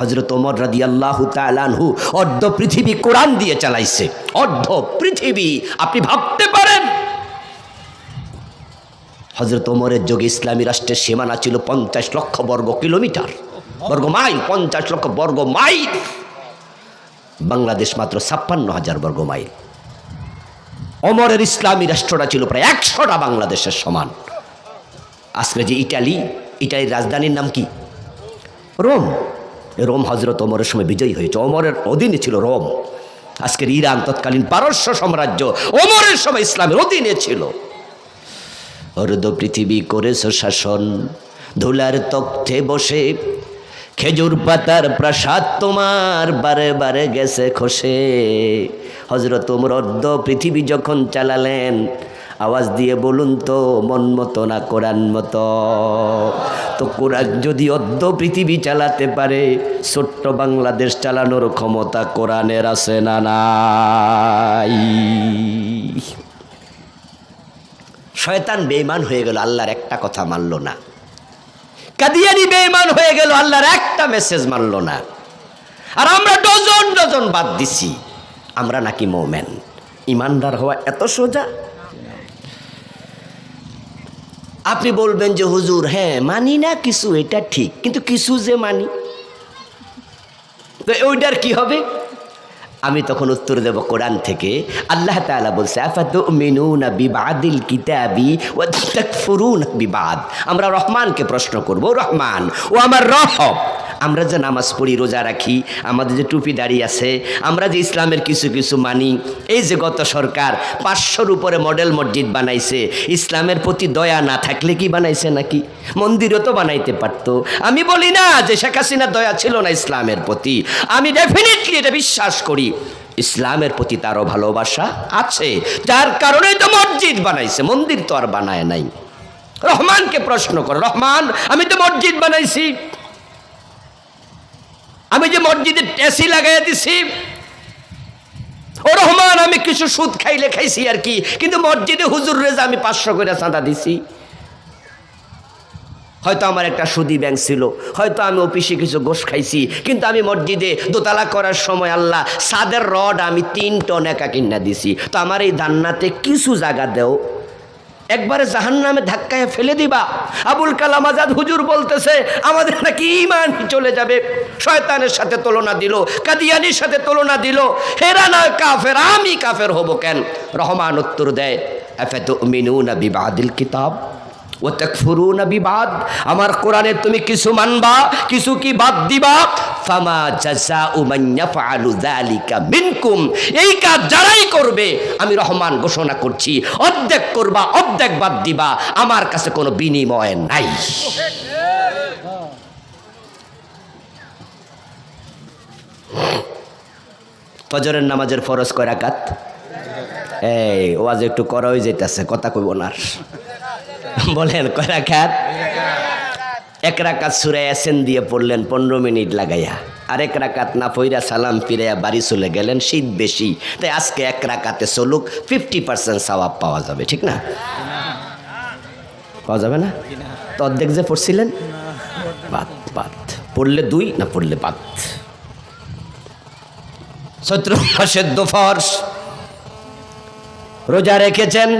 হযরত ওমর রাদিয়াল্লাহু তাআলা আনহু অর্ধ পৃথিবী কোরআন দিয়ে চালাইছে, অর্ধ পৃথিবী। আপনি ভাবতে পারেন হযরত ওমরের যুগে ইসলামী রাষ্ট্রের সীমানা ছিল 50 লক্ষ বর্গ কিলোমিটার, বর্গ মাইল, 50 লক্ষ বর্গ মাইল। বাংলাদেশ মাত্র 56,000 বর্গ মাইল। ওমরের ইসলামী রাষ্ট্রটা ছিল প্রায় 100টা বাংলাদেশের সমান। আজকে যে ইটালির রাজধানীর নাম কি? রোম। রোম হযরত ওমরের সময় বিজয়ী হয়েছে, ওমরের অধীনে ছিল রোম। আজকের ইরান তৎকালীন পারস্য সাম্রাজ্য ওমরের সময় ইসলামের অধীনে ছিল। অর্ধ পৃথিবী করেছ শাসন, ধুলার তখ্তে বসে, খেজুর পাতার প্রাসাদ তোমার বারে বারে গেছে খসে। হযরত ওমর অর্ধ পৃথিবী যখন চালালেন, আওয়াজ দিয়ে বলুন তো মন মতো না কোরআন মতো? তো কোরআন যদি অর্ধ পৃথিবী চালাতে পারে, ছোট্ট বাংলাদেশ চালানোর ক্ষমতা কোরআনের আছে না নাই? শয়তান বেঈমান হয়ে গেল, আল্লাহর একটা কথা মানল না। কাদিয়ানি বেঈমান হয়ে গেল, আল্লাহর একটা মেসেজ মানল না। আর আমরা ডজন ডজন বাদ দিছি। আমরা নাকি মুমিন। ইমানদার হওয়া এত সোজা? আপনি বলবেন যে হুজুর হ্যাঁ মানি না কিছু, এটা ঠিক, কিন্তু কিছু যে মানি, তো ওইটার কি হবে? আমি তখন উত্তর দেব কোরআন থেকে। আল্লাহ তাআলা বলছে আফাতুমিনুনা বিবাদিল কিতাবি ওয়া তাকফুরুনা বিবাদ। আমরা রহমানকে প্রশ্ন করব, রহমান ও আমার রহম, আমরা যে নামাজ পড়ি, রোজা রাখি, আমাদের যে টুপি দাড়ি আছে, আমরা যে ইসলামের কিছু কিছু মানি, এই যে গত সরকার 500-র উপরে মডেল মসজিদ বানাইছে, ইসলামের প্রতি দয়া না থাকলে কি বানাইছে নাকি? মন্দিরও তো বানাইতে পারতো। আমি বলি না যে শেখ হাসিনার দয়া ছিল না ইসলামের প্রতি, আমি ডেফিনেটলি এটা বিশ্বাস করি ইসলামের প্রতি তারও ভালোবাসা আছে, যার কারণেই তো মসজিদ বানাইছে, মন্দির তো আর বানায় নাই। রহমানকে প্রশ্ন করো, রহমান আমি তো মসজিদ বানাইছি, আমি যে মসজিদে এসি লাগাইয়া দিছি, ও রহমান আমি কিছু সুদ খাইলে খাইছি আর কি, কিন্তু মসজিদে হুজুর রেজা আমি 500 করে চাঁদা দিছি। হয়তো আমার একটা সুদি ব্যাংক ছিল, হয়তো আমি অফিসে কিছু গোশ খাইছি, কিন্তু আমি মসজিদে দোতলা করার সময় আল্লাহ সাদের রড আমি 3 টন একা কিনা দিছি। তো আমার এই জান্নাতে কিছু জায়গা দেও, একবারে জাহান্নামে ধাক্কায় ফেলে দিবা। আবুল কালাম আজাদ হুজুর বলতেছে আমাদের নাকি ঈমান চলে যাবে। শয়তানের সাথে তুলনা দিল, কাদিয়ানির সাথে তুলনা দিল, হেরা না কাফের, আমি কাফের হব কেন? রহমান উত্তর দেয় আফাতুমিনুনা বিবাদিল কিতাব ওয়া তাকফুরুনা বিবাদ। আমার কোরআনে তুমি কিছু মানবা, কিছু কি বাদ দিবা? ফামা জাযাউ মান ইয়াফআলু যালিকা মিনকুম, এই কাজ যারাই করবে আমি রহমান ঘোষণা করছি, অর্ধেক করবা অর্ধেক বাদ দিবা, আমার কাছে কোনো বিনিময় নাই। ফজরের নামাজের ফরজ কয় রাকাত? এই ওয়াজ একটু করা হয়ে যাইতেছে, কথা কইব না। বলেন কয় রাকাত? 1 রাকাত সূরা ইয়াসিন দিয়ে পড়লেন 15 মিনিট লাগাইয়া, আর 1 রাকাত না পইরা সালাম ফিরাইয়া বাড়ি চলে গেলেন। শীত বেশি, তাই আজকে 1 রাকাতে চলুক, 50% সওয়াব পাওয়া যাবে, ঠিক না? পাওয়া যাবে না তো? অর্ধেক যে পড়ছিলেন বাদ, বাদ পড়লে 2 না পড়লে বাদ। চৈত্র মাসের দুপুর, রোজা রেখেছেন,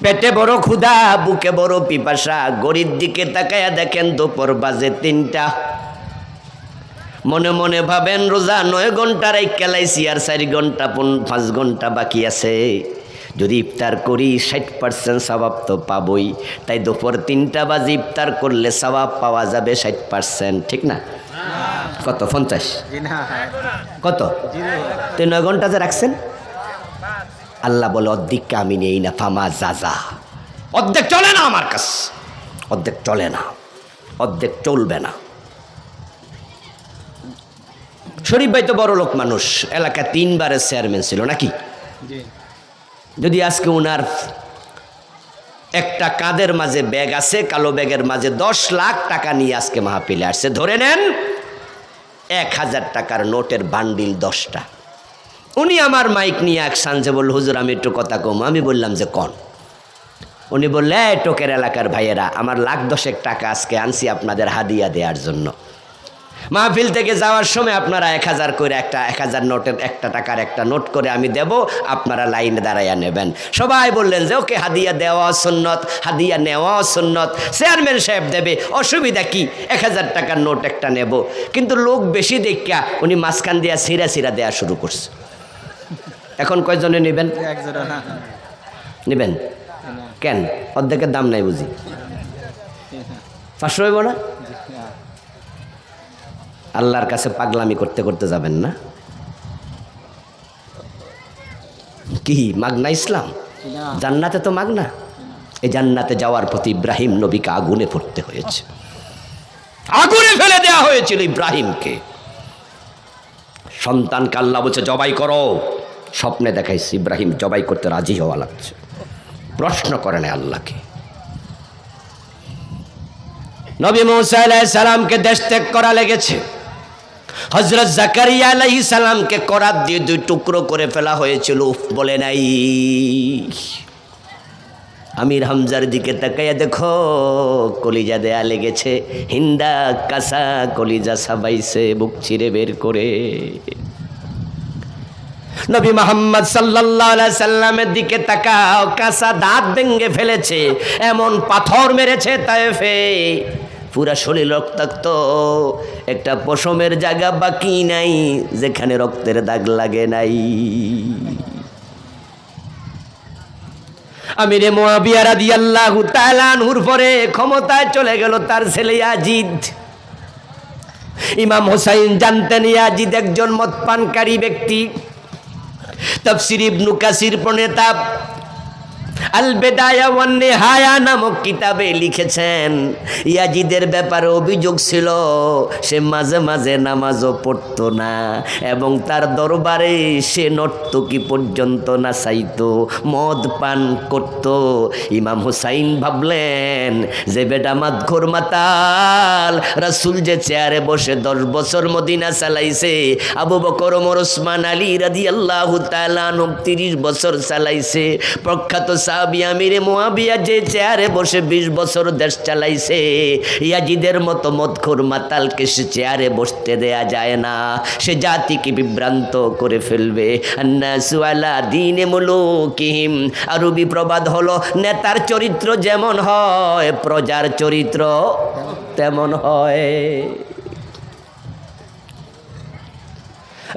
পেটে বড় ক্ষুধা, বুকে বড় পিপাসা, ঘড়ির দিকে তাকায়া দেখেন দুপুর বাজে 3টা। মনে মনে ভাবেন রোজা 9 ঘন্টা রাইখা লাইছি, আর 4 ঘন্টা 5 ঘন্টা বাকি আছে। যদি ইফতার করি 60% সওয়াব তো পাবই, তাই দুপুর 3টা বাজে ইফতার করলে সওয়াব পাওয়া যাবে 60%, ঠিক না? কত? 50? কত? 9 ঘন্টা যে রাখছেন, আল্লাহ বলে অর্ধেককে আমি নেই না। ফামা জাজা, অর্ধেক চলে না আমার কাছে, অর্ধেক চলে না, অর্ধেক চলবে না। শরীফ ভাই তো বড় লোক মানুষ, এলাকা 3 বারের চেয়ারম্যান ছিল নাকি? যদি আজকে ওনার একটা কাঁধের মাঝে ব্যাগ আছে, কালো ব্যাগের মাঝে 10 লাখ টাকা নিয়ে আজকে মাহফিলে আসছে, ধরে নেন 1000 টাকার নোটের বান্ডিল 10টা। উনি আমার মাইক নিয়ে এক সাঞ্জে বলল হুজুর আমি একটু কথা কম। আমি বললাম যে কন? উনি বললে টোকের এলাকার ভাইয়েরা, আমার 1,10,000 টাকা আজকে আনছি আপনাদের হাদিয়া দেওয়ার জন্য। মাহফিল থেকে যাওয়ার সময় আপনারা 1000 করে একটা 1000 নোটের 1 টাকার একটা নোট করে আমি দেব, আপনারা লাইনে দাঁড়াইয়া নেবেন। সবাই বললেন যে ওকে, হাদিয়া দেওয়া সুন্নত, হাদিয়া নেওয়া সুন্নত, চেয়ারম্যান সাহেব দেবে, অসুবিধা কি, 1000 টাকার নোট একটা নেব। কিন্তু লোক বেশি দেখা উনি মাঝখান দিয়া ছিঁড়া দেওয়া শুরু করছে। এখন কয়জনে নেবেন? নেবেন কেন? অর্ধেকের দাম নাই বুঝি? 500 হইব না? আল্লাহর কাছে পাগলামি করতে করতে যাবেন না? কি মাগনা ইসলাম? জান্নাতে তো মাগনা। এই জান্নাতে যাওয়ার প্রতি ইব্রাহিম নবীকে আগুনে পড়তে হয়েছে, আগুনে ফেলে দেওয়া হয়েছিল ইব্রাহিমকে। সন্তানকে আল্লাহ বলছে জবাই করো, স্বপ্নে দেখাইছে ইব্রাহিম জবাই করতে রাজি হওয়া লাগছে, প্রশ্ন করে না আল্লাহকে। নবী মুসা আলাইহিস সালামকে দেশ ত্যাগ করা লেগেছে। হযরত জাকারিয়া আলাইহিস সালামকে করাত দিয়ে 2 টুকরো করে ফেলা হয়েছিল, বলে নাই। আমির হামজার দিকে তাকাইয়া দেখো, কলিজা দেয়া লেগেছে, হিন্দা কাঁচা কলিজা সাবাইছে বুক ছিঁড়ে বের করে। নবী মুহাম্মদ সাল্লাল্লাহু আলাইহি সাল্লামের দিকে তাকাও, কাঁচা দাঁত ভেঙে ফেলেছে, এমন পাথর মেরেছে তায়েফে, পুরা শরীর রক্তাক্ত, একটা পশমের জায়গা বাকি নাই যেখানে রক্তের দাগ লাগে নাই। আমিরে মুআবিয়া রাদিয়াল্লাহু তাআলা আনহুর পরে ক্ষমতায় চলে গেল তার ছেলে ইয়াজিদ। ইমাম হুসাইন জানতেন ইয়াজিদ একজন মদপানকারী ব্যক্তি। তাফসীর ইবনে কাসির প্রণেতা আল বেদায়া ওয়ান নিহায়া নামক কিতাবে লিখেছেন, ইয়াজিদের ব্যাপারে অভিযোগ ছিল সে মাঝে মাঝে নামাজও পড়তো না, এবং তার দরবারে সে নর্তকী পর্যন্ত নাচাইতো, মদ পান করত। ইমাম হুসাইন ভাবলেন যে বেটা মাতঘর মাতাল, রাসূল যে চেয়ারে বসে 10 বছর মদিনা চালাইছে, আবু বকর ওমর ওসমান আলী রাদিয়াল্লাহু তাআলা 30 বছর চালাইছে, প্রখ্যাত সাহাবী আমিরে মুআবিয়া যে চেয়ারে বসে 20 বছর দেশ চালাইছে, ইয়াজিদের মতো মদখোর মাতালকে সে চেয়ারে বসতে দেয়া যায় না, সে জাতিকে বিভ্রান্ত করে ফেলবে। আন্নাসু আলা দীনে মুলুকিহিম, আরবি প্রবাদ হলো নেতার চরিত্র যেমন হয় প্রজার চরিত্র তেমন হয়।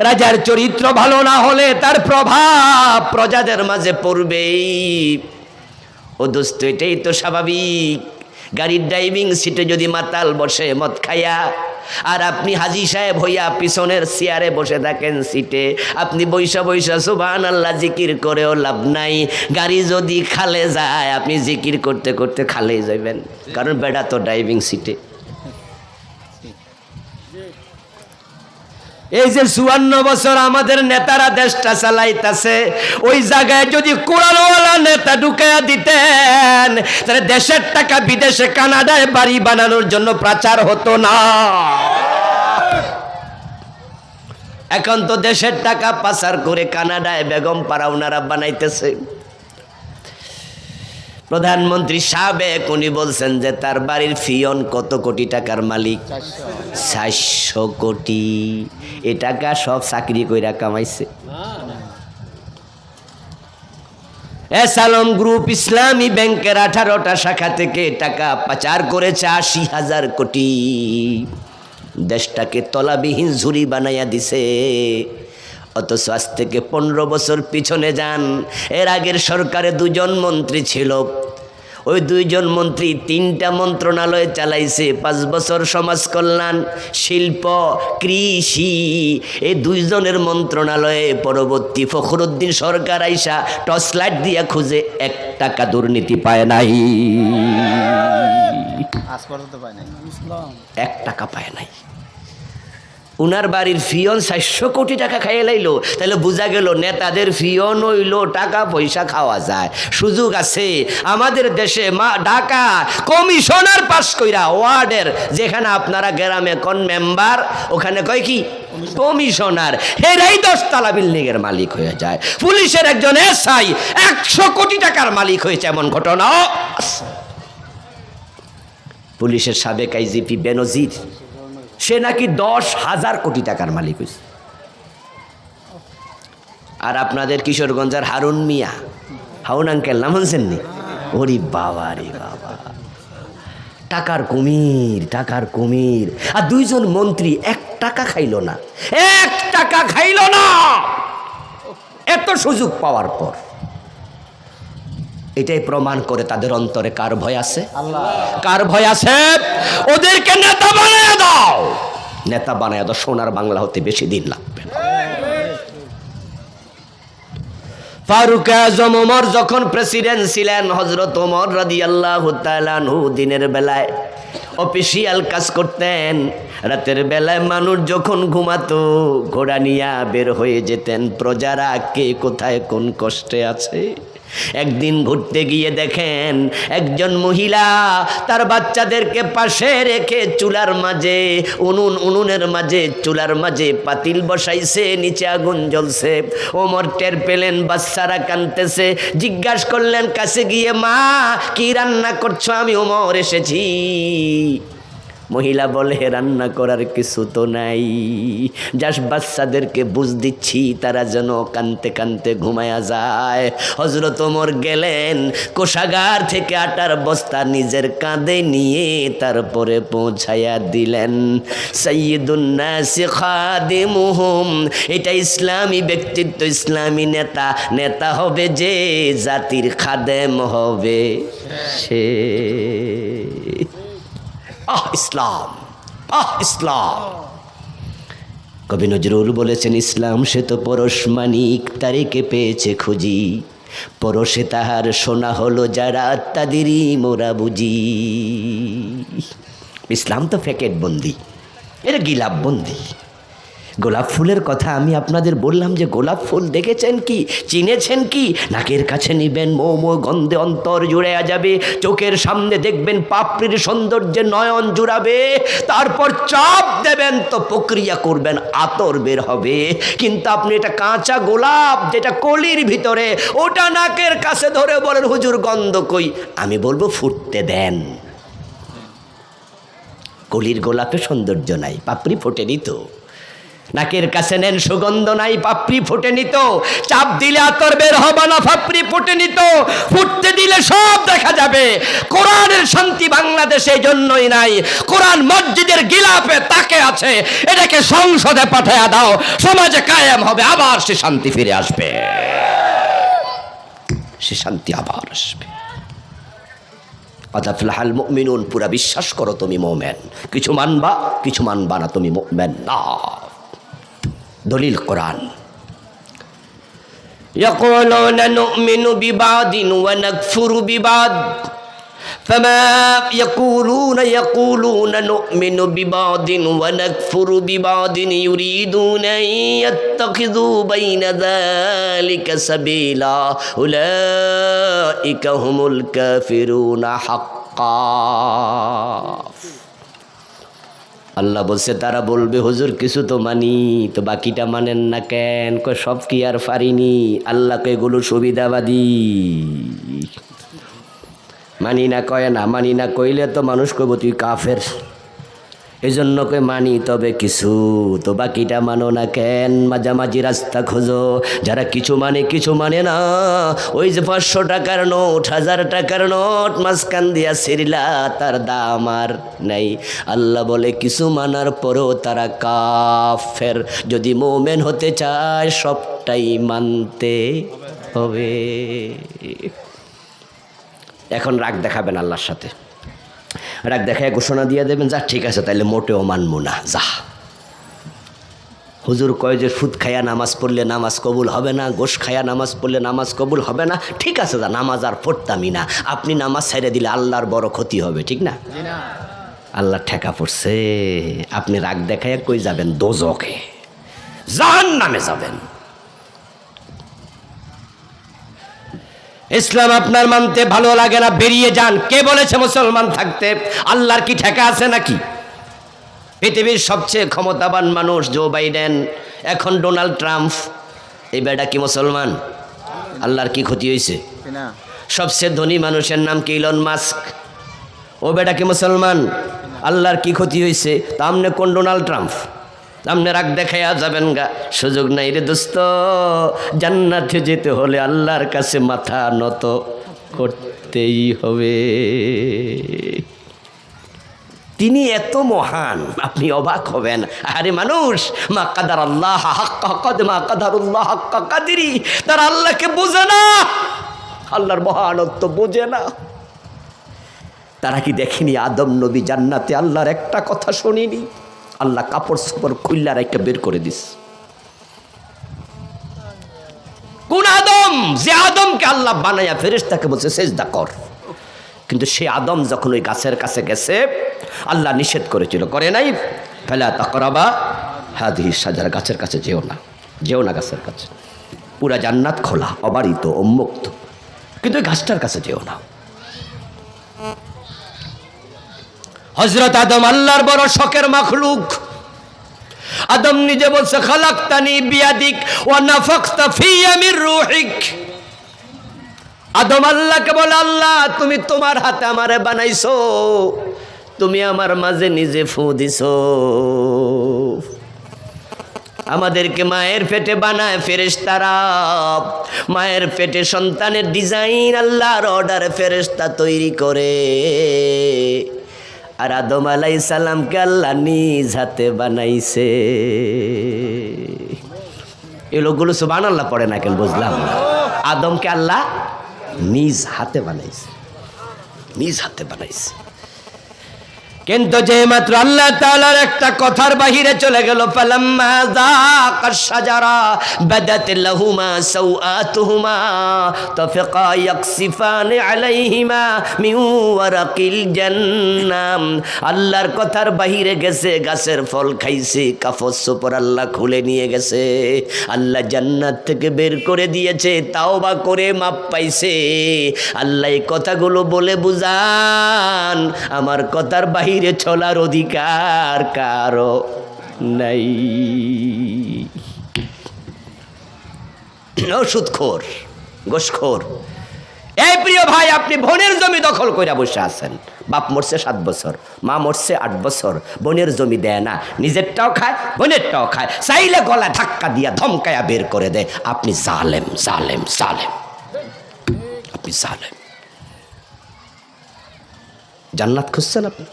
রাজার চরিত্র ভালো না হলে তার প্রভাব প্রজাদের মাঝে পড়বেই। ও দোস্ত, এটাই তো স্বাভাবিক। গাড়ির ড্রাইভিং সিটে যদি মাতাল বসে মদ খাইয়া, আর আপনি হাজি সাহেব হইয়া পিছনের চেয়ারে বসে থাকেন সিটে, আপনি বৈশা বৈশা সুবহানাল্লাহ জিকির করেও লাভ নাই। গাড়ি যদি খালে যায়, আপনি জিকির করতে করতে খালে যাবেন, কারণ বেটা তো ড্রাইভিং সিটে। এই যে 54 বছর আমাদের নেতারা দেশটা চালাইতেছে, ওই জায়গায় যদি কোরআনওয়ালা নেতা ঢুকাইয়া দিতেন, তাহলে দেশের টাকা বিদেশে কানাডায় বাড়ি বানানোর জন্য প্রচার হতো না। এখন তো দেশের টাকা পাচার করে কানাডায় বেগম পাড়া ওনারা বানাইতেছে। প্রধানমন্ত্রী সাবেক উনি বলছেন যে তার বাড়ির ফিয়ন কত কোটি টাকার মালিক, 400 কোটি। এ টাকা সব চাকরি কইরা কামাইছে। এসালম গ্রুপ ইসলামী ব্যাংকের 18টা শাখা থেকে টাকা পাচার করেছে 80,000 কোটি। দেশটাকে তলাবিহীন ঝুড়ি বানাইয়া দিছে। অথচ আজ থেকে 15 বছর পিছনে যান, এর আগের সরকারে 2 জন মন্ত্রী ছিল। ওই 2 জন মন্ত্রী 3টা মন্ত্রণালয় চালাইছে। 5 বছর সমাজ কল্যাণ, শিল্প, কৃষি, এই 2 জনের মন্ত্রণালয়ে পরবর্তী ফখরুদ্দিন সরকার আইসা টর্চ লাইট দিয়া খুঁজে 1 টাকা দুর্নীতি পায় নাই, 1 টাকা পায় নাই। উনার বাড়ির ফিয়ন 400 কোটি টাকা খাইয়ে লাইলো। তাহলে বোঝা গেল নেতাদের ফিয়ন হইল টাকা পয়সা খাওয়া যায়, সুযোগ আছে। আমাদের দেশে ঢাকা কমিশনার পাস কইরা ওয়ার্ডের, যেখানে আপনারা গ্রামে কোন মেম্বার, ওখানে কয় কি কমিশনার, হেরাই 10 তলা বিল্ডিং এর মালিক হয়ে যায়। পুলিশের একজন এসআই 100 কোটি টাকার মালিক হয়েছে, এমন ঘটনা। পুলিশের সাবেক আইজিপি বেনজির সে নাকি 10,000 কোটি টাকার মালিক হয়েছে। আর আপনাদের কিশোরগঞ্জের হারুন মিয়া, হারুন আঙ্কেল নাম শুনছেন নি? ওরে বাবা রে বাবা, টাকার কুমির, টাকার কুমির। আর 2 জন মন্ত্রী 1 টাকা খাইল না, 1 টাকা খাইল না, এত সুযোগ পাওয়ার পর। এটাই প্রমাণ করে তাদের অন্তরে কার ভয় আছে? আল্লাহ। কার ভয় আছে? ওদেরকে নেতা বানায় দাও, নেতা বানায় দাও, সোনার বাংলা হতে বেশি দিন লাগবে না। ফারুক আজম ওমর যখন প্রেসিডেন্ট ছিলেন, হযরত ওমর রাদিয়াল্লাহু তাআলা আনহু দিনের বেলায় অফিসিয়াল কাজ করতেন, রাতের বেলায় মানুষ যখন ঘুমাতো ঘোড়া নিয়ে বের হয়ে যেতেন প্রজারা কে কোথায় কোন কষ্টে আছে। একদিন ঘুরতে গিয়ে দেখেন একজন মহিলা তার বাচ্চাদেরকে পাশে রেখে চুলার মাঝে উনুনের মাঝে চুলার মাঝে পাতিল বসাইছে, নিচে আগুন জ্বলছে। ওমর টের পেলেন বাচ্চারা কাঁদতেছে, জিজ্ঞাসা করলেন কাছে গিয়ে, মা কি রান্না করছো? আমি ওমর এসেছি। মহিলা বলে, রান্না করার কিছু তো নাই, জাস্ট বাচ্চাদেরকে বুঝ দিচ্ছি তারা যেন কানতে কানতে ঘুমায়া যায়। হযরত ওমর গেলেন, কোষাগার থেকে আটার বস্তা নিজের কাঁধে নিয়ে তারপরে পৌঁছায়া দিলেন। সাইয়্যিদুন নাস খাদিমুহুম, এটা ইসলামী ব্যক্তিত্ব, ইসলামী নেতা। নেতা হবে যে জাতির খাদেম হবে সে। ইসলাম, ইসলাম। কবি নজরুল বলেছেন, ইসলাম সে তো পরশ মানিক, তারিকে পেয়েছে খুঁজি, পরশে তাহার সোনা হলো যারা, তাদেরই মোরা বুঝি। ইসলাম তো প্যাকেট বন্দি, এটা গিলাপ বন্দি। গোলাপ ফুলের কথা আমি আপনাদের বললাম যে গোলাপ ফুল দেখেছেন কি, চিনেছেন কি? নাকের কাছে নিবেন, মৌ মৌ গন্ধে অন্তর জুড়ে যাবে, চোখের সামনে দেখবেন পাপড়ির সৌন্দর্যে নয়ন জুড়াবে, তারপর চাপ দেবেন তো প্রক্রিয়া করবেন, আতর বের হবে। কিন্তু আপনি এটা কাঁচা গোলাপ যেটা কলির ভিতরে, ওটা নাকের কাছে ধরে বলেন হুজুর গন্ধ কই? আমি বলবো ফুটতে দেন। কলির গোলাপে সৌন্দর্য নাই, পাপড়ি ফোটেনি তো। নাকের কাছে নেন, সুগন্ধ নাই, পাপড়ি ফুটে নিত। চাপ দিলে আতর বের হবে না, পাপড়ি ফুটে নিত। ফুটতে দিলে সব দেখা যাবে। কোরআনের শান্তি বাংলাদেশে এই জন্যই নাই, কোরআন মসজিদের গিলাপে তাকে আছে। এটাকে সংসদে পাঠায়া দাও, সমাজে কায়েম হবে, আবার সে শান্তি ফিরে আসবে, সে শান্তি আবার আসবে। আদাফলাহাল মুমিনুন, পুরা বিশ্বাস করো তুমি মুমিন, কিছু মানবা কিছু মানবা না, তুমি মুমিন না। দলিল কোরআন। ইয়াকুলুনা নুমিনু বিবাদিন ওয়া নাকফুরু বিবাদ, ফামা ইয়াকুলুনা নুমিনু বিবাদিন ওয়া নাকফুরু বিবাদিন ইউরিদুনা ইয়াত্তাখিযু বাইনা যালিকা সাবিলা উলাইকা হুমুল কাফিরুনা হাক্কা। আল্লাহ বলছে, তারা বলবে হুজুর কিছু তো মানি, তো বাকিটা মানেন না কেন? সব কি আর পারিনি? আল্লাহকে এগুলো সুবিধাবাদী মানি না কয় না, মানি না কইলে তো মানুষ কইব তুই কাফের। এই জন্য কই মানি তবে কিছু, তো বাকিটা মানো না কেন? মাঝামাঝি রাস্তা খোঁজো। যারা কিছু মানে কিছু মানে না, ওই যে 500 টাকার নোট, 1000 টাকার নোট মাঝখান দিয়া ছিঁড়লা, তার দাম আর নাই। আল্লাহ বলে কিছু মানার পরেও তারা কাফের। যদি মুমিন হতে চায় সবটাই মানতে হবে। এখন রাগ দেখাবেন আল্লাহর সাথে, রাগ দেখায় ঘোষণা দিয়ে দেবেন, যা ঠিক আছে তাইলে মোটেও মানবো না, যা। হুজুর কয় যে সুদ খায়া নামাজ পড়লে নামাজ কবুল হবে না, গোশ খায়া নামাজ পড়লে নামাজ কবুল হবে না। ঠিক আছে, যা, নামাজ আর পড়তামই না। আপনি নামাজ ছাইড়ে দিলে আল্লাহর বড় ক্ষতি হবে, ঠিক না? আল্লাহ ঠেকা পড়ছে। আপনি রাগ দেখায় কই যাবেন? দোজখে, জাহান্নামে যাবেন। ইসলাম আপনার মানতে ভালো লাগে না, বেরিয়ে যান। কে বলেছে মুসলমান থাকতে? আল্লাহর কি ঠেকা আছে নাকি? পৃথিবীর সবচেয়ে ক্ষমতাবান মানুষ জো বাইডেন, এখন ডোনাল্ড ট্রাম্প, এই বেটা কি মুসলমান? আল্লাহর কি ক্ষতি হয়েছে? সবচেয়ে ধনী মানুষের নাম কি? ইলন মাস্ক, ও বেটা কি মুসলমান? আল্লাহর কি ক্ষতি হয়েছে? তা আমনে কোন ডোনাল্ড ট্রাম্প? আমনে রাগ দেখাইয়া যাবেন গা? সুযোগ নাই রে দোস্ত। জান্নাতে যেতে হলে আল্লাহর কাছে মাথা নত করতেই হবে। তিনি এত মহান, আপনি অবাক হবেন। আরে মানুষ, মা কাদার আল্লাহ হাক্কা কদর, মা কাদারুল্লাহ হাক্কা কাদরি, তারা আল্লাহকে বোঝে না, আল্লাহর মহানত্ব বোঝে না। তারা কি দেখেনি আদম নবী জান্নাতে আল্লাহর একটা কথা শুনিনি? আল্লাহ কাপড় চোপড় খুললা রেখে বের করে দিস। কোন আদম? যে আদমকে আল্লাহ বানাইয়া ফেরেশতাকে বলছে সেজদা কর। কিন্তু সে আদম যখন ওই গাছের কাছে গেছে, আল্লাহ নিষেধ করেছিল, করে নাই? ফালা তাকরাবা হাদিহি শাজারা, গাছের কাছে যেও না, যেও না গাছের কাছে। পুরা জান্নাত খোলা, অবারিত, উন্মুক্ত, কিন্তু ওই গাছটার কাছে যেও না। হযরত আদম আল্লাহর বড় শখের মাখলুক। আদম নিজে বলছে খালাকতানি বিয়াদিক ওয়া নাফাখতা ফিয়া মির রূহিক। আদম আল্লাহকে বলে, আল্লাহ তুমি তোমার হাতে আমারে বানাইছো, তুমি আমার মাঝে নিজে ফু দিছো। আমাদেরকে মায়ের পেটে বানায় ফেরেশতারা, মায়ের পেটে সন্তানের ডিজাইন আল্লাহর অর্ডারে ফেরেশতা তৈরি করে। আর আদম আলাইহিস সালামকে আল্লাহ নিজ হাতে বানাইছে। এই লোকগুলো সুবহানাল্লাহ পড়ে না কেন? বুঝলাম না। আদমকে আল্লাহ নিজ হাতে বানাইছে, নিজ হাতে বানাইছে। কিন্তু যে মাত্র আল্লাহ তাআলার একটা কথার বাহিরে চলে গেল, ফালাম্মা যাকাশ শাজারা বাদাত লাহুমা সাওআতুহুমা তাফিকা ইয়াকসিফানি আলাইহিমা মিন ওয়ারাকিল জান্নাম। আল্লাহর কথার বাহিরে গেছে, গাছের ফল খাইছে, কাপড় চোপড় আল্লাহ খুলে নিয়ে গেছে, আল্লাহ জান্নাত থেকে বের করে দিয়েছে, তাওবা করে মাপ পাইছে। আল্লাহ এই কথাগুলো বলে বুঝান, আমার কথার বাহিরে চলার অধিকার কারো নাই। ওষুধখোর, গোশখোর। এই প্রিয় ভাই, আপনি বোনের জমি দখল করে বসে আছেন। বাপ মরছে 7 বছর, মা মরছে 8 বছর, বোনের জমি দেয় না, নিজেরটাও খায়, বোনেরটাও খায়, চাইলে গলা ধাক্কা দিয়া ধমকায়া বের করে দেয়। আপনি জালেম, জালেম, জালেম, আপনি জালেম। জান্নাত খুঁজছেন আপনি?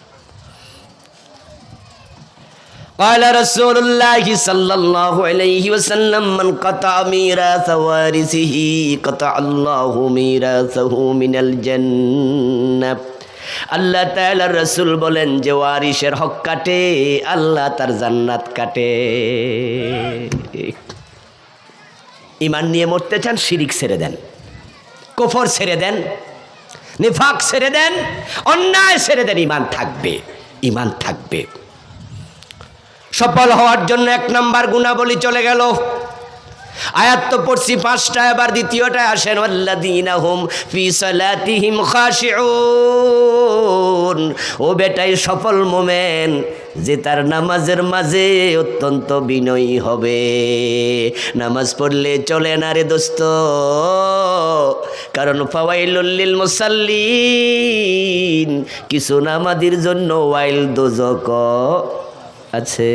قال رسول الله صلى الله عليه وسلم من قطع ميراث وارثه قطع الله ميراثه من الجنة। আল্লাহ তাআলার রাসূল বলেন, যে ওয়ারিসের হক কাটে আল্লাহ তার জান্নাত কাটে। ঈমান নিয়ে মরতে চান, শিরিক ছেড়ে দেন, কুফর ছেড়ে দেন, নিফাক ছেড়ে দেন, অন্যায় ছেড়ে দেন, ঈমান থাকবে, ঈমান থাকবে। সফল হওয়ার জন্য 1 নাম্বার গুণাবলী চলে গেল। আয়াত তো পড়ছি 5টা, এবার দ্বিতীয়টায় আসেন, ওয়াল্লাযীনা হুম ফি সালাতিহিম খাশিউন। ও বেটাই সফল মোমেন, যে তার নামাজের মাঝে অত্যন্ত বিনয়ী হবে। নামাজ পড়লে চলে না রে দোস্ত, কারণ ফাওয়াইলুল লিল মুসাল্লিন, কিছু নামাজীর জন্য ওয়াইল দোজক আছে।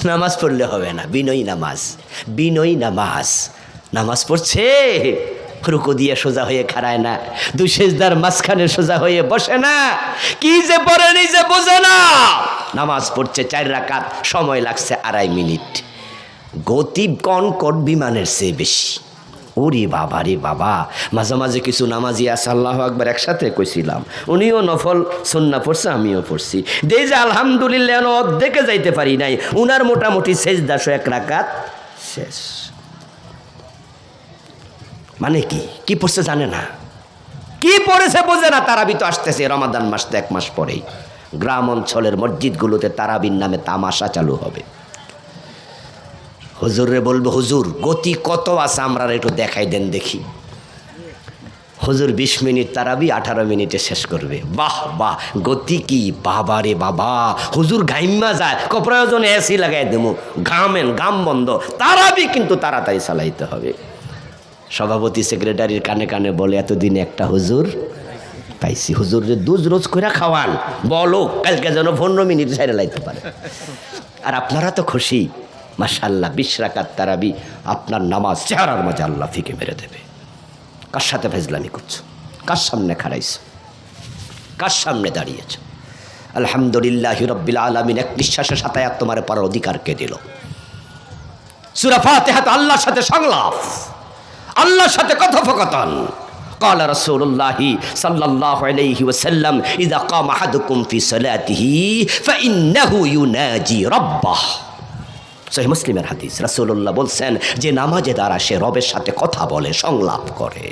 নামাজ পড়লে হবে না, বিনয়ী নামাজ, বিনয়ী নামাজ। নামাজ পড়ছে, রুকু দিয়ে সোজা হয়ে খাড়ায় না, 2 সেজদার মাঝখানে সোজা হয়ে বসে না, কি যে পড়ে নিজে বোঝে না। নামাজ পড়ছে 4 রাকাত, সময় লাগছে 2.5 মিনিট। গতি কনকট বিমানের চেয়ে বেশি। ওরে বাবা রে বাবা, মাঝে মাঝে কিছু নামাজি আছে, আল্লাহু আকবার একসাথে কইছিলাম, উনিও নফল সুন্নাহ পড়ছে, আমিও পড়ছি, দেই যে আলহামদুলিল্লাহ অর্ধেকে যাইতে পারি নাই, উনার মোটামুটি সেজদা 1 রাকাত শেষ। মানে কি পড়ছে জানে না, কি পড়েছে বোঝে না। তারাবি তো আসতেছে, রমাদান মাস তো 1 মাস পরেই। গ্রাম অঞ্চলের মসজিদগুলোতে তারাবির নামে তামাশা চালু হবে। হুজুরে বলবো, হুজুর গতি কত আছে আমরা একটু দেখাই দেন দেখি। হুজুর 20 মিনিট তারাবি 18 মিনিটে শেষ করবে। বাহ বাহ, গতি কি বাবা রে বাবা। হুজুর ঘাইমা যায়, প্রয়োজনে এসি লাগাই দেবো, ঘামেন, ঘাম বন্ধ। তারাবি কিন্তু তাড়াতাড়ি চালাইতে হবে। সভাপতি সেক্রেটারির কানে কানে বলে, এতদিন একটা হুজুর পাইছি হুজুর যে দুধ রোজ করে খাওয়ান, বলো কালকে যেন 15 মিনিট ছেড়ে লাইতে পারে। আর আপনারা তো খুশি, মাশাআল্লাহ 20 রাকাত তারাবি, আপনার নামাজ চেহারার মাঝে আল্লাহ ফিকে মেরে দেবে। কার সাথে ফেজলামি করছো? কার সামনে খাড়াইছো? কার সামনে দাঁড়িয়েছো? আলহামদুলিল্লাহি রাব্বিল আলামিন এক নিঃশ্বাসে 7 আয়াত তোমার পড়ার অধিকার কে দিল? সূরা ফাতিহা তো আল্লাহর সাথে সংলাপ, আল্লাহর সাথে কথোপকথন। قال رسول الله صلى الله عليه وسلم إذا قام أحدكم في صلاته فإنه يناجي ربه। সহিহ মুসলিমের হাদিস, রাসূলুল্লাহ বলছেন যে নামাজে দ্বারা সে রবের সাথে কথা বলে, সংলাপ করে।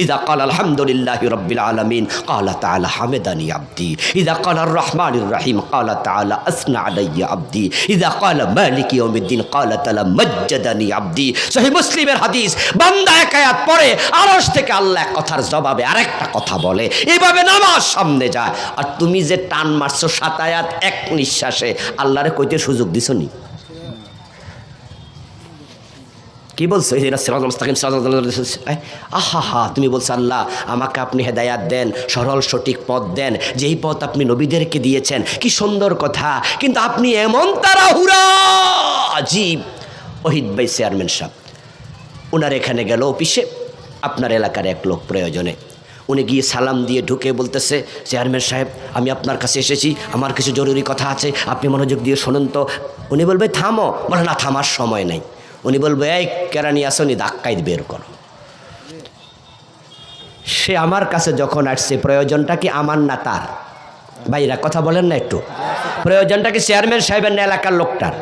ইযা ক্বালা আলহামদুলিল্লাহি রাব্বিল আলামিন ক্বালা তাআলা হামিদানি আবদি, ইযা ক্বালা আর রহমানির রহিম ক্বালা তাআলা আসনা আলাইয়া আবদি, ইযা ক্বালা মালিকি ইয়াউমিদ্দিন ক্বালা তাআলা মাজ্জাদানি আবদি। সহিহ মুসলিমের হাদিস, বান্দা এক আয়াত পড়ে আরশ থেকে আল্লাহ এক কথার জবাবে আরেকটা কথা বলে, এইভাবে নামাজ সামনে যায়। আর তুমি যে টান মারছো 7 আয়াত এক নিঃশ্বাসে, আল্লাহরে কইতে সুযোগ দিছো নি? কি বলছো? আহা, তুমি বলছো আল্লাহ আমাকে আপনি হেদায়াত দেন, সরল সঠিক পথ দেন, যেই পথ আপনি নবীদেরকে দিয়েছেন। কি সুন্দর কথা, কিন্তু আপনি এমন তাড়াহুড়া। আজীব। ওহিদ ভাই চেয়ারম্যান সাহেব, ওনার এখানে গেল অফিসে, আপনার এলাকার এক লোক প্রয়োজনে। উনি গিয়ে সালাম দিয়ে ঢুকে বলতেছে, চেয়ারম্যান সাহেব আমি আপনার কাছে এসেছি, আমার কিছু জরুরি কথা আছে, আপনি মনোযোগ দিয়ে শুনুন তো। উনি বলবে থামো, বলে না থামার সময় নেই। উনি বলবে এই কেরানি আসনি, ধাক্কাই বের করো। সে আমার কাছে যখন আসছে, প্রয়োজনটা কি আমার না তার? ভাইরা কথা বলেন না একটু, প্রয়োজনটা কি চেয়ারম্যান সাহেবের না এলাকার লোকটার?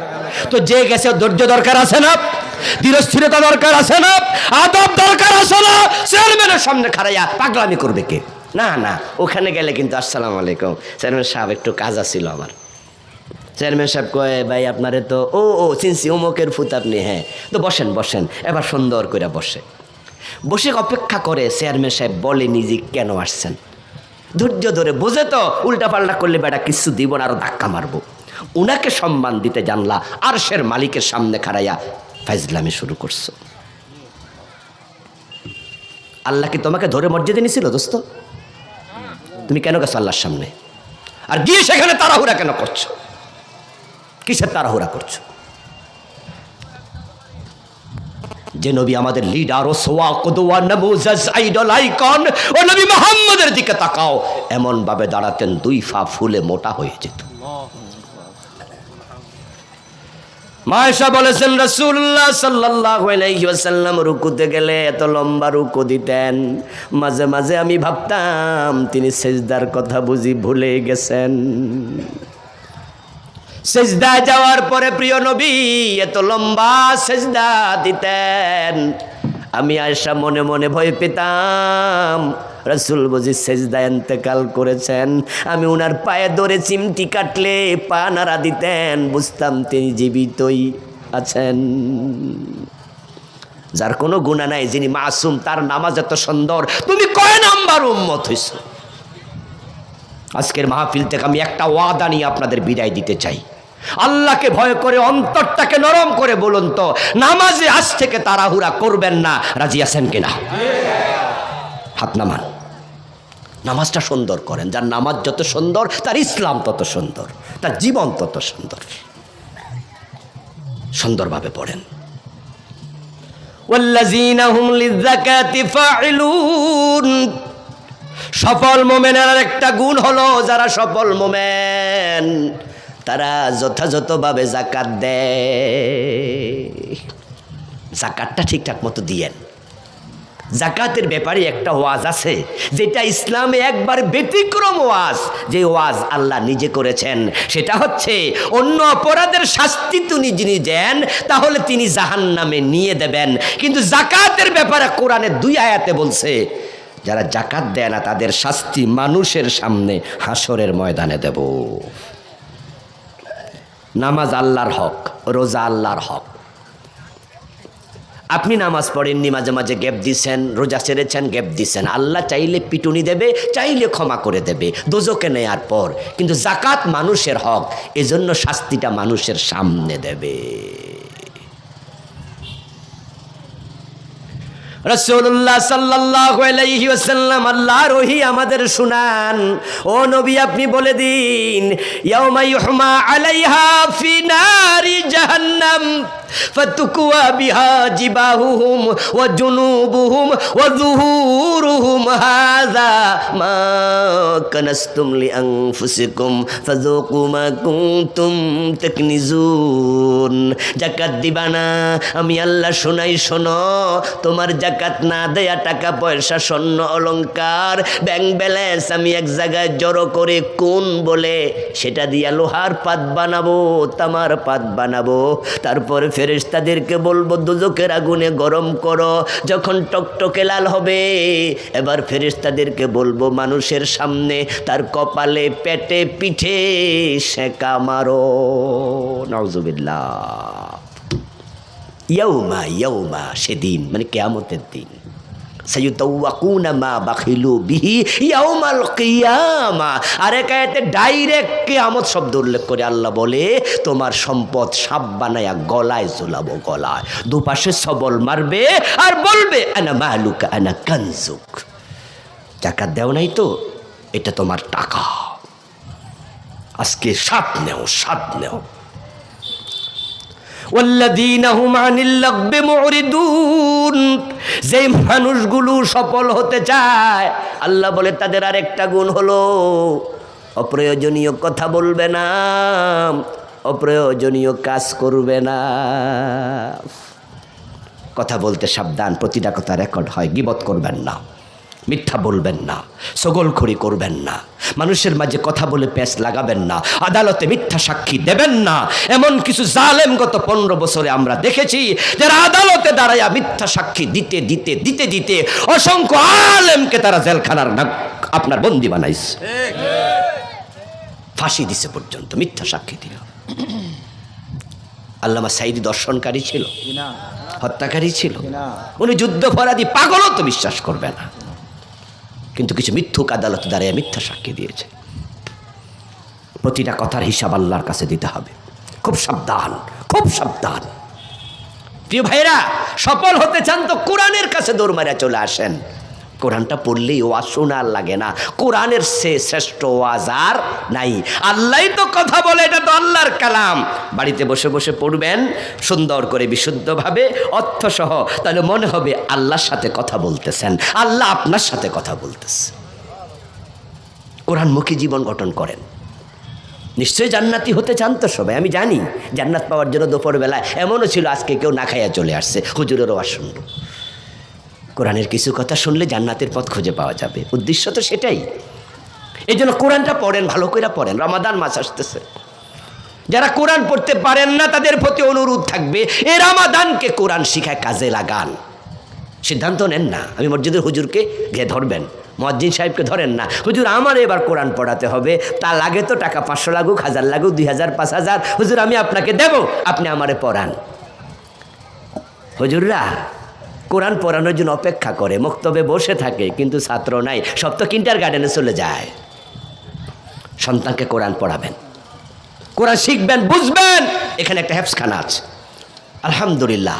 তো যে গেছে ধৈর্য দরকার আছে না, ধীরস্থিরতা দরকার আছে না, আদব দরকার আছে না? চেয়ারম্যানের সামনে খাড়াইয়া পাগলামি করবে কে? না না, ওখানে গেলে কিন্তু আসসালামু আলাইকুম চেয়ারম্যান সাহেব একটু কাজ আছিল আমার। চেয়ারম্যান সাহেব কয়ে ভাই আপনারে তো ও চিনছি, অমুকের ফুত আপনি, হ্যাঁ তো বসেন বসেন। এবার সুন্দর করে বসে অপেক্ষা করে। চেয়ারম্যান সাহেব বলে নিজে কেন আসছেন, ধৈর্য ধরে বোঝে তো উল্টা পাল্টা করলে বেটা কিছু দিব না, আরো ধাক্কা মারবো। উনাকে সম্মান দিতে জানলা, আরশের মালিকের সামনে খাড়াইয়া ফাইজলামি শুরু করছো। আল্লাহ কি তোমাকে ধরে মসজিদে নিছিল দোস্ত? তুমি কেন গেছো আল্লাহর সামনে? আর গিয়ে সেখানে তাড়াহুড়া কেন করছো? কিসের তাড়াহুড়া করছো? যে নবী আমাদের লিডার ও সোয়া কুদওয়া নামুজাজ আইডল আইকন, ও নবী মুহাম্মদের দিকে তাকাও, এমন ভাবে দাঁড়াতেন 2 পা ফুলে মোটা হয়ে যেত। মায়েশা বলেছেন রাসূলুল্লাহ সাল্লাল্লাহু আলাইহি ওয়াসাল্লাম রুকুতে গেলে এত লম্বা রুকু দিতেন, মাঝে মাঝে আমি ভাবতাম তিনি সিজদার কথা বুঝি ভুলে গেছেন। সেজদা যাওয়ার পরে প্রিয় নবী এত লম্বা সেজদা দিতেন, আমি আয়েশা মনে মনে ভয় পেতাম রাসূল বুঝি সেজদায় ইন্তেকাল করেছেন। আমি উনার পায়ে ধরে চিমটি কাটলে পা নাড়া দিতেন, বুঝতাম তিনি জীবিতই আছেন। যার কোনো গুনাহ নাই, যিনি মাসুম, তার নামাজ এত সুন্দর, তুমি কয় নাম্বার উম্মত হইছো? আজকের মাহফিল থেকে আমি একটা ওয়াদা নিয়ে আপনাদের বিদায় দিতে চাই। আল্লাহকে ভয় করে অন্তরটাকে নরম করে বলুন তো, নামাজে আজ থেকে তাড়াহুড়া করবেন না। রাজি আছেন কিনা? হাত নামান। নামাজটা সুন্দর করেন। যার নামাজ যত সুন্দর, তার ইসলাম তত সুন্দর, তার জীবন তত সুন্দর। সুন্দরভাবে পড়েন। ওয়াল্লাযীনা হুম লিয-যাকাতি ফাইলুন। সফল মোমেনের একটা গুণ হলো, যারা সফল মোমেন তারা যথাযথভাবে যাকাত দেয়। যাকাতটা ঠিকঠাক মতো দিয়েন। যাকাতের ব্যাপারে একটা ওয়াজ আছে, যেটা ইসলামে একবার ব্যতিক্রম ওয়াজ, যে ওয়াজ আল্লাহ নিজে করেছেন। সেটা হচ্ছে অন্য অপরাধের শাস্তি যিনি দেন, তাহলে তিনি জাহান্নামে নিয়ে দেবেন। কিন্তু যাকাতের ব্যাপারে কোরআনে 2 আয়াতে বলছে, যারা যাকাত দেয় না তাদের শাস্তি মানুষের সামনে হাসরের ময়দানে দেব। নামাজ আল্লাহর হক, রোজা আল্লাহর হক। আপনি নামাজ পড়েননি, মাঝে মাঝে গ্যাপ দিছেন, রোজা ছেড়েছেন, গ্যাপ দিছেন, আল্লাহ চাইলে পিটুনি দেবে, চাইলে ক্ষমা করে দেবে দোজকে নেয়ার পর। কিন্তু যাকাত মানুষের হক, এজন্য শাস্তিটা মানুষের সামনে দেবে। রাসূলুল্লাহ সাল্লাল্লাহু আলাইহি ওয়াসাল্লাম আল্লাহর ওহী আমাদের শুনান, ও নবী আপনি বলে দিন, ইয়াউমা ইউহমা আলাইহা ফি নারি জাহান্নাম ফাতুকওয়া বিহা জিবাহুহুম ওয়া জুনুবুহুম ওয়া যুহুরুহুম হাযা মা কানাসতুম লিআনফুসিকুম ফাযুকু মা কুনতুম তাকনিজুন। যাকাত দিবা না, আমি আল্লাহ শোনাই শোনো, তোমার যাকাত না দেয়া টাকা পয়সা স্বর্ণ অলংকার ব্যাংক ব্যালেন্স আমি এক জায়গায় জড়ো করে কোন বলে সেটা দিয়া লোহার পাত বানাবো, তামার পাত বানাবো, তারপরে ফেরেশতাদেরকে বলবো দোজখের আগুনে গরম করো, যখন টকটকে লাল হবে এবার ফেরেশতাদেরকে বলবো মানুষের সামনে তার কপালে পেটে পিঠে সেকা মারো। নাউজুবিল্লাহ। ইয়াউমা ইয়াউমা, সেদিন মানে কিয়ামতের দিন, সাইয়ুতাওয়াকুনা মা বাখিলু বিহি ইয়াউমাল কিয়ামা। আর এক আয়াতে ডাইরেক্ট কিয়ামত শব্দ উল্লেখ করে আল্লাহ বলে তোমার সম্পদ সাপ বানায়া গলায় ঝুলাবো, গলায় দুপাশে সবল মারবে আর বলবে আনা মালুকা আনা কানজুক। যাকাত দেও নাই তো, এটা তোমার টাকা, আজকে সাপ নেও, সাপ নেও। ওয়াল্লাযীনা হুম আনিল লাগবি মুরিদুন, যে মানুষগুলো সফল হতে চায় আল্লাহ বলে তাদের আরেকটা গুণ হলো অপ্রয়োজনীয় কথা বলবে না, অপ্রয়োজনীয় কাজ করবে না। কথা বলতে সাবধান, প্রতিটা কথা রেকর্ড হয়। গীবত করবেন না, মিথ্যা বলবেন না, ছগলখড়ি করবেন না, মানুষের মাঝে কথা বলে পেঁচ লাগাবেন না, আদালতে মিথ্যা সাক্ষী দেবেন না। এমন কিছু জালেম গত 15 বছরে আমরা দেখেছি যারা আদালতে দাঁড়াইয়া মিথ্যা সাক্ষী দিতে দিতে দিতে দিতে অসংখ্য আলেমকে তারা জেলখানার আপনার বন্দি বানাইছে, ফাঁসি দিছে পর্যন্ত মিথ্যা সাক্ষী দিয়ে। আল্লামা সাঈদী দর্শনকারী ছিল, হত্যাকারী ছিল, উনি যুদ্ধাপরাধী, পাগলও তো বিশ্বাস করবে না, কিন্তু কিছু মিথ্যুক আদালতে দাঁড়িয়ে মিথ্যা সাক্ষী দিয়েছে। প্রতিটা কথার হিসাব আল্লাহর কাছে দিতে হবে। খুব সাবধান, খুব সাবধান। প্রিয় ভাইরা, সফল হতে চান তো কোরআনের কাছে দৌড় মারা চলে আসেন। কোরআনটা পড়লেই ওয়াজ শোনার লাগে না, কোরআনের সে শ্রেষ্ঠ ওয়াজ আর নাই। আল্লাহই তো কথা বলে, এটা তো আল্লাহর কালাম। বাড়িতে বসে বসে পড়বেন সুন্দর করে বিশুদ্ধভাবে অর্থসহ, তাহলে মনে হবে আল্লাহর সাথে কথা বলতেছেন, আল্লাহ আপনার সাথে কথা বলতেছে। কোরআনমুখী জীবন গঠন করেন। নিশ্চয়ই জান্নাতি হতে চান তো সবাই, আমি জানি। জান্নাত পাওয়ার জন্য দুপুরবেলা এমনও ছিল আজকে কেউ না খাইয়া চলে আসছে, হুজুরের ওয়াজ শুনল। কোরআনের কিছু কথা শুনলে জান্নাতের পথ খুঁজে পাওয়া যাবে, উদ্দেশ্য তো সেটাই। এই জন্য কোরআনটা পড়েন, ভালো করে পড়েন। রমাদান মাস আসতেছে, যারা কোরআন পড়তে পারেন না তাদের প্রতি অনুরোধ থাকবে এই রমাদানকে কোরআন শিখায় কাজে লাগান। সিদ্ধান্ত নেন না, আমি মসজিদের হুজুরকে গিয়ে ধরবেন, মুয়াজ্জিন সাহেবকে ধরেন না, হুজুর আমার এবার কোরআন পড়াতে হবে, তা লাগে তো টাকা 500 লাগুক, 1000 লাগুক, 2000, 5000, হুজুর আমি আপনাকে দেব, আপনি আমারে পড়ান। হুজুররা কোরআন পড়ানোর জন্য অপেক্ষা করে, মক্তবে বসে থাকে, কিন্তু ছাত্র নাই, সব তো কিন্ডারগার্টেনে চলে যায়। সন্তানকে কোরআন পড়াবেন, কোরআন শিখবেন, বুঝবেন। এখানে একটা হেফজখানা আছে, আলহামদুলিল্লাহ।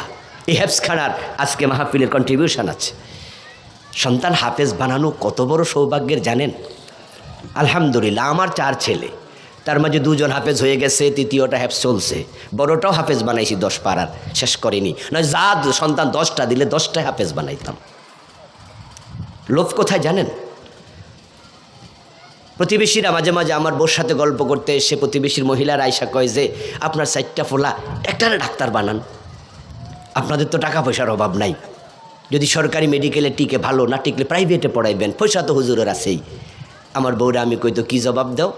এই হেফজখানার আজকে মাহফিলের কন্ট্রিবিউশন আছে। সন্তান হাফেজ বানানো কত বড় সৌভাগ্যের জানেন? আলহামদুলিল্লাহ, আমার 4 ছেলে, তার মাঝে 2 জন হাফেজ হয়ে গেছে, 3য়টা হেফজ চলছে। বড়টাও হাফেজ বানাইছি 10 পারার, শেষ করিনি। নয় যা সন্তান 10টা দিলে 10টাই হাফেজ বানাইতাম। লোভ কোথায় জানেন? প্রতিবেশীরা মাঝে মাঝে আমার বউর সাথে গল্প করতে এসে প্রতিবেশীর মহিলারা আইসা কয় যে আপনার 4টা ফোলা, একটারে ডাক্তার বানান, আপনাদের তো টাকা পয়সার অভাব নাই, যদি সরকারি মেডিকেলে টিকে ভালো, না টিকলে প্রাইভেটে পড়াইবেন, পয়সা তো হুজুরের আছেই। আমার বউরা আমি কই তো কী জবাব দাও?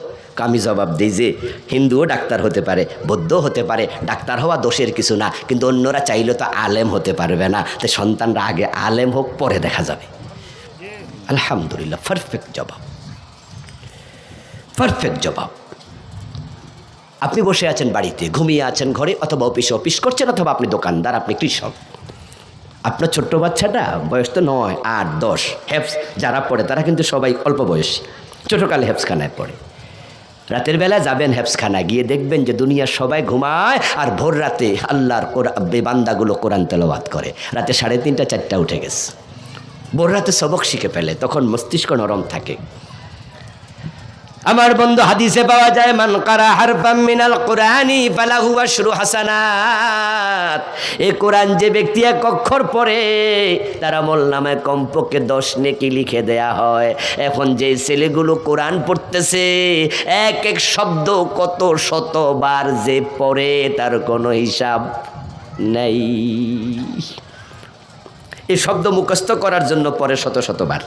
আমি জবাব দিই যে হিন্দুও ডাক্তার হতে পারে, বৌদ্ধও হতে পারে, ডাক্তার হওয়া দোষের কিছু না, কিন্তু অন্যরা চাইলে তো আলেম হতে পারবে না, তো সন্তানরা আগে আলেম হোক, পরে দেখা যাবে। আলহামদুলিল্লাহ, পারফেক্ট জবাব, পারফেক্ট জবাব। আপনি বসে আছেন বাড়িতে, ঘুমিয়ে আছেন ঘরে, অথবা অফিসে অফিস করছেন, অথবা আপনি দোকানদার, আপনি কৃষক। আপনার ছোট্ট বাচ্চাটা বয়স তো 9, 8, 10, হেফজ যারা পড়ে তারা কিন্তু সবাই অল্প বয়সী, ছোটোকালে হেফজখানায় পড়ে। রাতের বেলা যাবেন হেফসখানা, গিয়ে দেখবেন যে দুনিয়ার সবাই ঘুমায় আর ভোর রাতে আল্লাহর বান্দাগুলো কোরআন তেলাওয়াত করে। রাতে 3:30 4টা উঠে গেছে, ভোর রাতে সবক শিখে ফেলে, তখন মস্তিষ্ক নরম থাকে। আমার বন্ধু, হাদিসে পাওয়া যায়, মান কারা হারফাম মিনাল কুরআনি ফালাহু আশরু হাসানাত। এই কোরআন যে ব্যক্তি এক অক্ষর পড়ে তার আমলনামায় কমপক্ষে 10 নেকি লিখে দেয়া হয়। এখন যে ছেলেগুলো কোরআন পড়তেছে, এক এক শব্দ কত শতবার যে পড়ে তার কোনো হিসাব নেই। এই শব্দ মুখস্থ করার জন্য পড়ে শত শতবার,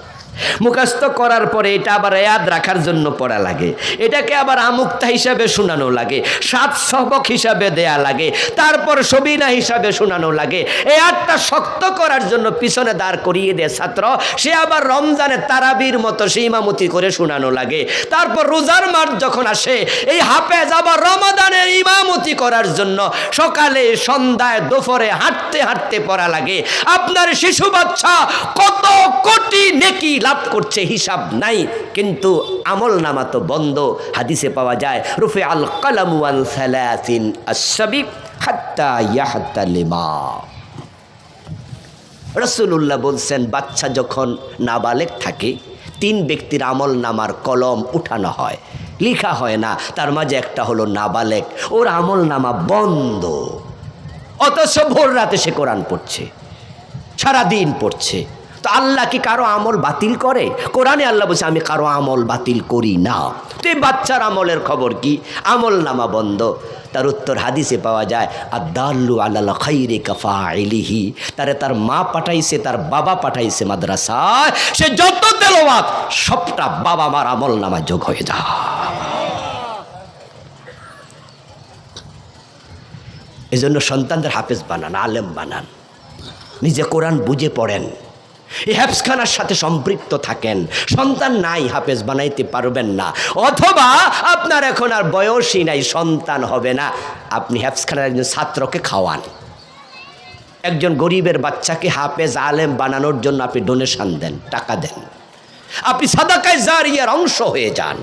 মুখস্থ করার পরে এটা আবার ইয়াদ রাখার জন্য পড়া লাগে, এটাকে আবার আমুক্তা হিসাবে শোনানো লাগে, 7 সবক হিসাবে দেয়া লাগে, তারপর সবিনা হিসাবে শোনানো লাগে। এই 8টা শক্ত করার জন্য পিছনে দাঁড় করিয়ে দেয় ছাত্র, সে আবার রমজানে তারাবির মতো সে ইমামতি করে শোনানো লাগে। তারপর রোজার মাস যখন আসে, এই হাফেজ আবার রমাদানের ইমামতি করার জন্য সকালে সন্ধ্যায় দুপুরে হাঁটতে হাঁটতে পড়া লাগে। আপনার শিশু বাচ্চা কত কোটি নেকি লাভ করছে হিসাব নাই, কিন্তু আমল নামা তো বন্ধ। হাদিসে পাওয়া যায়, রুফি আল কালামু আন সালাসিন আস-সাবিক হাত্তা ইয়াহতালিমা। রাসূলুল্লাহ বলছেন, বাচ্চা যখন নাবালেগ থাকে 3 ব্যক্তির আমল নামার কলম উঠানো হয়, লেখা হয় না। তার মাঝে একটা হলো নাবালেগ, ওর আমল নামা বন্ধ, অথচ ভোর রাতে সে কোরআন পড়ছে, সারাদিন পড়ছে। তো আল্লাহ কি কারো আমল বাতিল করে? কোরআনে আল্লাহ বলছে, আমি কারো আমল বাতিল করি না। তো এই বাচ্চার আমলের খবর কি? আমল নামা বন্ধ। তার উত্তর হাদিসে পাওয়া যায়, আদাল্লু আলাল খাইরি কাফাইলিহি। তারে তার মা পাঠাইছে, তার বাবা পাঠাইছে মাদ্রাসায়, সে যত তেলাওয়াত সবটা বাবা মার আমল নামা যোগ হয়ে যায়। এজন্য সন্তানদের হাফেজ বানান, আলেম বানান, নিজে কোরআন বুঝে পড়েন, এই হেফজখানার সাথে সম্পৃক্ত থাকেন। সন্তান নাই, হাফেজ বানাইতে পারবেন না, অথবা আপনার এখন আর বয়সই নাই, সন্তান হবে না, আপনি হেফজখানার একজন ছাত্রকে খাওয়ান। একজন গরিবের বাচ্চাকে হাফেজ আলেম বানানোর জন্য আপনি ডোনেশন দেন, টাকা দেন, আপনি সাদাকায়ে জারিয়ার অংশ হয়ে যান।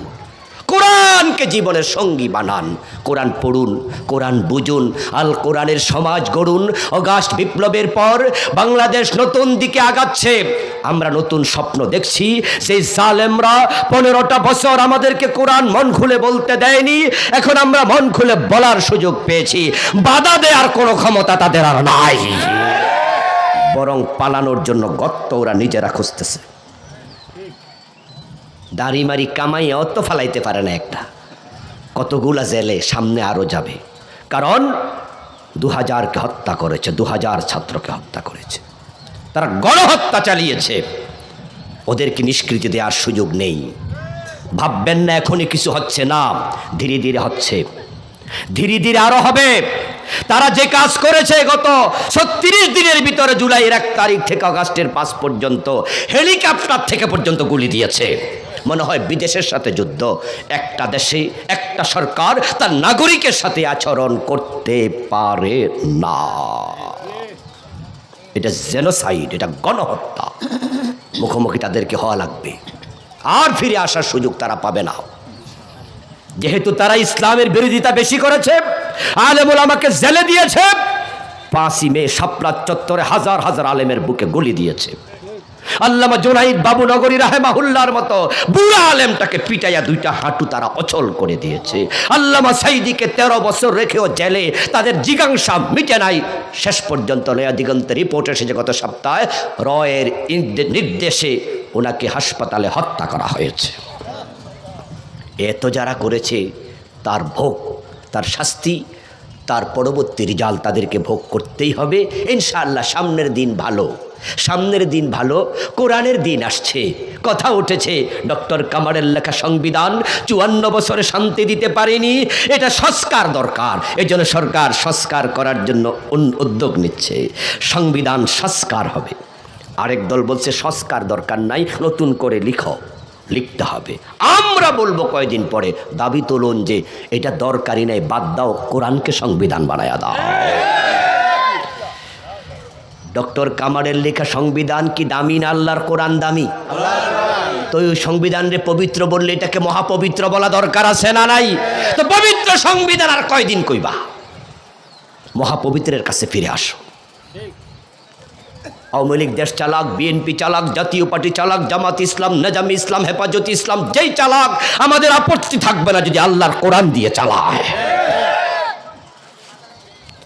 কোরআনকে জীবনের সঙ্গী বানান, কোরআন পড়ুন, কোরআন বুঝুন, আল কোরআনের সমাজ গড়ুন। অগাস্ট বিপ্লবের পর বাংলাদেশ নতুন দিকে আগাচ্ছে, আমরা নতুন স্বপ্ন দেখছি। সেই জালেমরা 15টা বছর আমাদেরকে কোরআন মন খুলে বলতে দেয়নি, এখন আমরা মন খুলে বলার সুযোগ পেয়েছি। বাধা দেওয়ার কোনো ক্ষমতা তাদের আর নাই, বরং পালানোর জন্য গর্ত ওরা নিজেরা খুঁজতেছে। দাড়ি মারি কামাই অত ফালাইতে পারে না একটা, কতগুলা জেলে, সামনে আরও যাবে। কারণ 2000কে হত্যা করেছে, 2000 ছাত্রকে হত্যা করেছে, তারা গণহত্যা চালিয়েছে। ওদেরকে নিষ্কৃতি দেওয়ার সুযোগ নেই। ভাববেন না এখনই কিছু হচ্ছে না, ধীরে ধীরে হচ্ছে, ধীরে ধীরে আরো হবে। তারা যে কাজ করেছে গত 36 দিনের ভিতরে, জুলাইয়ের 1 তারিখ থেকে আগস্টের 5 পর্যন্ত হেলিকপ্টার থেকে পর্যন্ত গুলি দিয়েছে। মনে হয় বিদেশের সাথে যুদ্ধ। একটা দেশে একটা সরকার তার নাগরিকের সাথে আচরণ করতে পারে না। এটা জেনোসাইড, এটা গণহত্যা। মুখোমুখি তাদেরকে হওয়া লাগবে, আর ফিরে আসার সুযোগ তারা পাবে না। যেহেতু তারা ইসলামের বিরোধিতা বেশি করেছে, আলেম ওলামাকে জেলে দিয়েছে। 5ই মে শাপলা চত্বরে হাজার হাজার আলেমের বুকে গুলি দিয়েছে। আল্লামা জুনাইদ বাবু নগরী রাহেমাহুল্লাহর মতো বুড়া আলেমটাকে পিটাইয়া 2টা হাঁটু তারা অচল করে দিয়েছে। আল্লামা সাইদিকে 13 বছর রেখেও জেলে, তাদের জিজ্ঞাসা মিটে নাই। শেষ পর্যন্ত নয়া দিগন্তের রিপোর্ট এসেছে গত সপ্তাহে, রয়ের নির্দেশে ওনাকে হাসপাতালে হত্যা করা হয়েছে। এত যারা করেছে তার ভোগ, তার শাস্তি, তার পরবর্তী রেজাল্ট তাদেরকে ভোগ করতেই হবে ইনশাআল্লাহ। সামনের দিন ভালো, সামনের দিন ভালো, কোরআনের দিন আসছে। কথা উঠেছে ডক্টর কামারের লেখা সংবিধান 54 বছরে শান্তি দিতে পারেনি, এটা সংস্কার দরকার। এই জন্য সরকার সংস্কার করার জন্য উদ্যোগ নিচ্ছে, সংবিধান সংস্কার হবে। আরেক দল বলছে সংস্কার দরকার নাই, নতুন করে লিখতে হবে। আমরা বলবো কয়দিন পরে, দাবি তুলুন যে এটা দরকারই নাই, বাদ দাও, কোরআনকে সংবিধান বানায়া দাও। ডক্টর কামারের লেখা সংবিধান কি দামি না আল্লাহর কোরআন দামি? তো ওই সংবিধানরে পবিত্র বললে এটাকে মহাপবিত্র বলা দরকার আছে না নাই? তো পবিত্র সংবিধান আর কয়দিন কইবা? মহাপবিত্রের কাছে ফিরে আসো। আওয়ামী লীগ দেশ চালাক, বিএনপি চালাক, জাতীয় পার্টি চালাক, জামাত ইসলাম, নেজামি ইসলাম, হেফাজত ইসলাম, যেই চালাক, আমাদের আপত্তি থাকবে না যদি আল্লাহর কোরআন দিয়ে চালায়।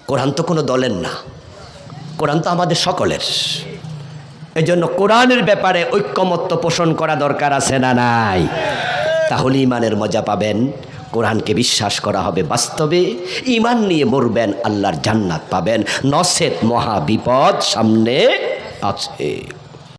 কোরআন তো কোনো দলের না, কোরআন তো আমাদের সকলের। এজন্য কোরআনের ব্যাপারে ঐক্যমত্য পোষণ করা দরকার আছে না নাই? তাহলে ইমানের মজা পাবেন। কোরআনকে বিশ্বাস করা হবে বাস্তবে, ইমান নিয়ে মরবেন, আল্লাহর জান্নাত পাবেন। নসেত মহা বিপদ সামনে আছে।